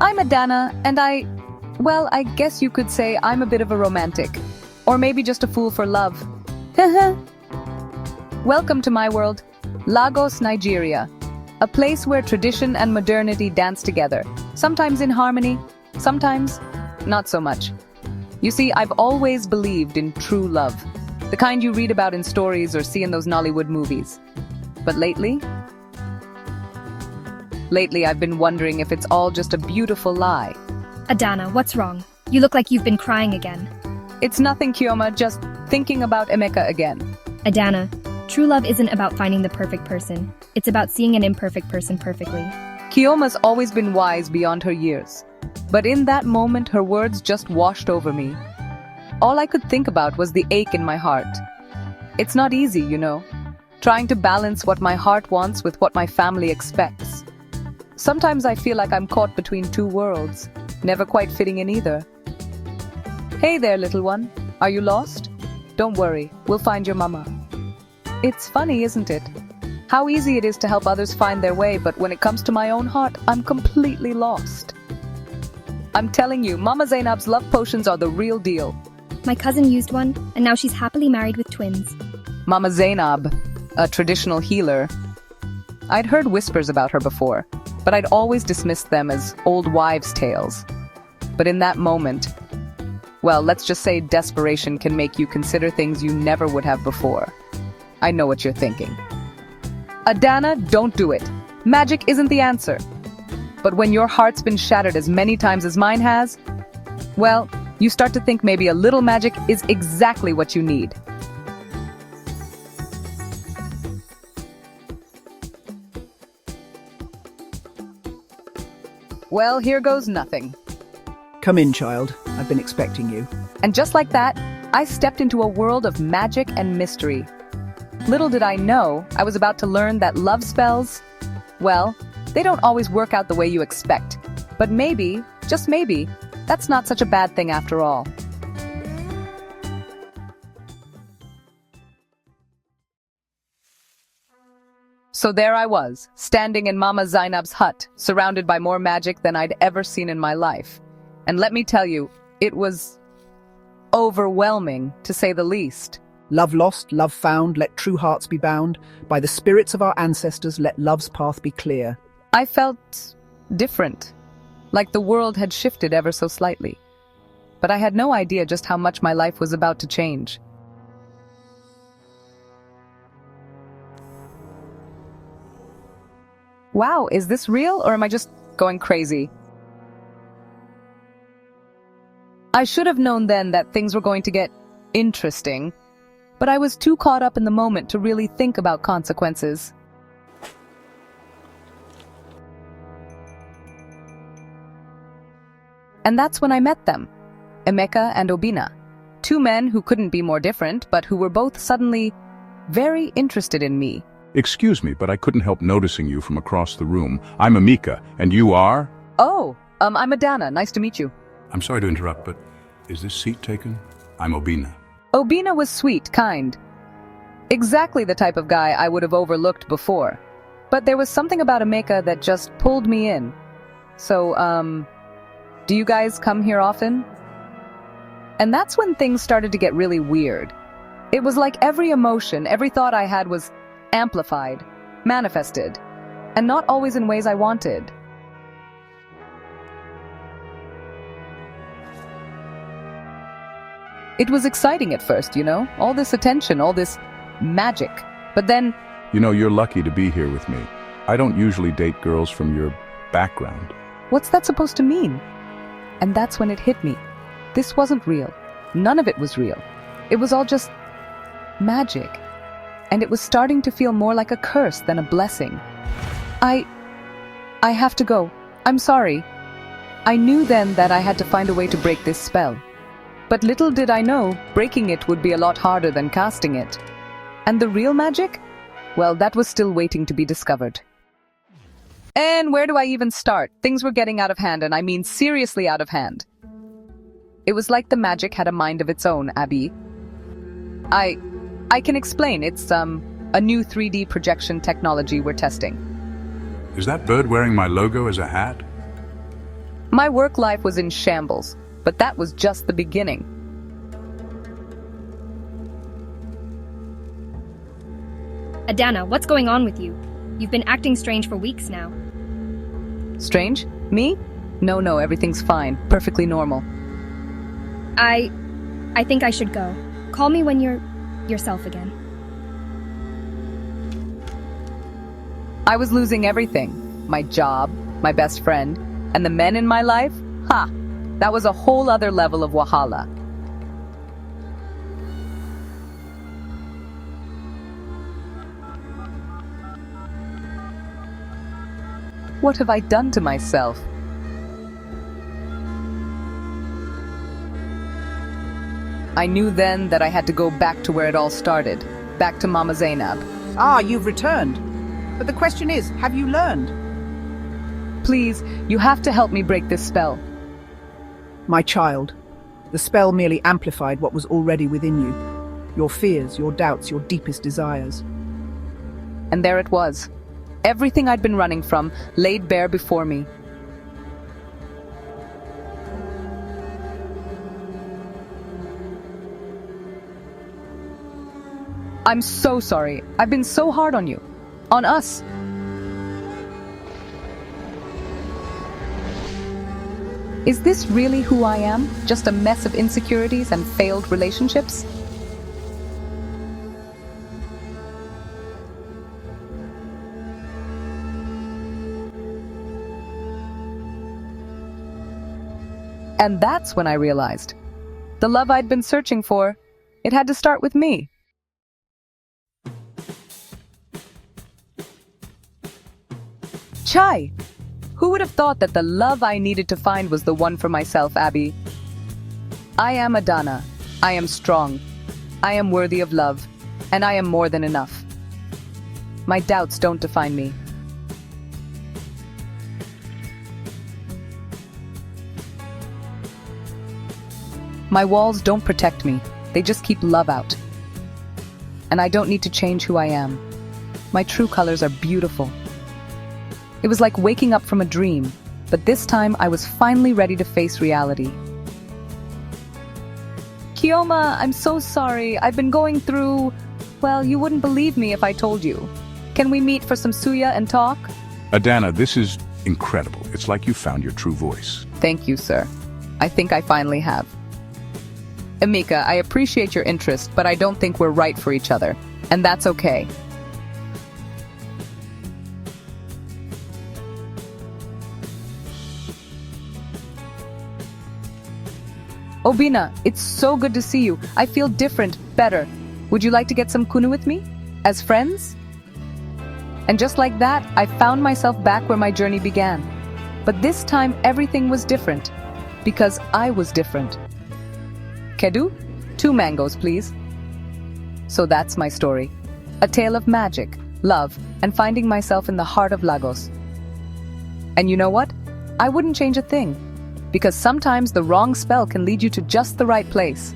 I'm Adana, and well, I guess you could say I'm a bit of a romantic. Or maybe just a fool for love. Welcome to my world, Lagos, Nigeria. A place where tradition and modernity dance together. Sometimes in harmony, sometimes not so much. You see, I've always believed in true love. The kind you read about in stories or see in those Nollywood movies. But lately I've been wondering if it's all just a beautiful lie. Adana, what's wrong? You look like you've been crying again. It's nothing, Kioma, just thinking about Emeka again. Adana, true love isn't about finding the perfect person. It's about seeing an imperfect person perfectly. Kioma's always been wise beyond her years. But in that moment, her words just washed over me. All I could think about was the ache in my heart. It's not easy, you know, trying to balance what my heart wants with what my family expects. Sometimes I feel like I'm caught between two worlds, never quite fitting in either. Hey there, little one. Are you lost? Don't worry, we'll find your mama. It's funny, isn't it? How easy it is to help others find their way, but when it comes to my own heart, I'm completely lost. I'm telling you, Mama Zainab's love potions are the real deal. My cousin used one, and now she's happily married with twins. Mama Zainab, a traditional healer. I'd heard whispers about her before, but I'd always dismissed them as old wives' tales. But in that moment, well, let's just say desperation can make you consider things you never would have before. I know what you're thinking. Adana, don't do it. Magic isn't the answer. But when your heart's been shattered as many times as mine has, well, you start to think maybe a little magic is exactly what you need. Well, here goes nothing. Come in, child. I've been expecting you. And just like that, I stepped into a world of magic and mystery. Little did I know, I was about to learn that love spells, well, they don't always work out the way you expect. But maybe, just maybe, that's not such a bad thing after all. So there I was, standing in Mama Zainab's hut, surrounded by more magic than I'd ever seen in my life. And let me tell you, it was overwhelming, to say the least. Love lost, love found, let true hearts be bound. By the spirits of our ancestors, let love's path be clear. I felt different, like the world had shifted ever so slightly. But I had no idea just how much my life was about to change. Wow, is this real or am I just going crazy? I should have known then that things were going to get interesting, but I was too caught up in the moment to really think about consequences. And that's when I met them, Emeka and Obinna, two men who couldn't be more different, but who were both suddenly very interested in me. Excuse me, but I couldn't help noticing you from across the room. I'm Amika, and you are? Oh, I'm Adana. Nice to meet you. I'm sorry to interrupt, but is this seat taken? I'm Obinna. Obinna was sweet, kind. Exactly the type of guy I would have overlooked before. But there was something about Emeka that just pulled me in. So, do you guys come here often? And that's when things started to get really weird. It was like every emotion, every thought I had was amplified, manifested, and not always in ways I wanted. It was exciting at first, you know, all this attention, all this magic. But then... You know, you're lucky to be here with me. I don't usually date girls from your background. What's that supposed to mean? And that's when it hit me. This wasn't real. None of it was real. It was all just magic. And it was starting to feel more like a curse than a blessing. I have to go. I'm sorry. I knew then that I had to find a way to break this spell. But little did I know, breaking it would be a lot harder than casting it. And the real magic? Well, that was still waiting to be discovered. And where do I even start? Things were getting out of hand, and I mean seriously out of hand. It was like the magic had a mind of its own, Abby. I can explain. It's, a new 3D projection technology we're testing. Is that bird wearing my logo as a hat? My work life was in shambles, but that was just the beginning. Adana, what's going on with you? You've been acting strange for weeks now. Strange? Me? No, everything's fine. Perfectly normal. I think I should go. Call me when you're yourself again. I was losing everything. My job, my best friend, and the men in my life? Ha! That was a whole other level of wahala. What have I done to myself? I knew then that I had to go back to where it all started, back to Mama Zainab. Ah, you've returned. But the question is, have you learned? Please, you have to help me break this spell. My child, the spell merely amplified what was already within you. Your fears, your doubts, your deepest desires. And there it was. Everything I'd been running from, laid bare before me. I'm so sorry. I've been so hard on you. On us. Is this really who I am? Just a mess of insecurities and failed relationships? And that's when I realized. The love I'd been searching for, it had to start with me. Chai! Who would have thought that the love I needed to find was the one for myself, Abby? I am Adana. I am strong. I am worthy of love. And I am more than enough. My doubts don't define me. My walls don't protect me. They just keep love out. And I don't need to change who I am. My true colors are beautiful. It was like waking up from a dream, but this time I was finally ready to face reality. Kioma, I'm so sorry. I've been going through... Well, you wouldn't believe me if I told you. Can we meet for some suya and talk? Adana, this is incredible. It's like you found your true voice. Thank you, sir. I think I finally have. Amika, I appreciate your interest, but I don't think we're right for each other. And that's okay. Obina, it's so good to see you. I feel different, better. Would you like to get some kunu with me? As friends? And just like that, I found myself back where my journey began. But this time, everything was different. Because I was different. Kedu? 2 mangoes, please. So that's my story. A tale of magic, love, and finding myself in the heart of Lagos. And you know what? I wouldn't change a thing. Because sometimes the wrong spell can lead you to just the right place.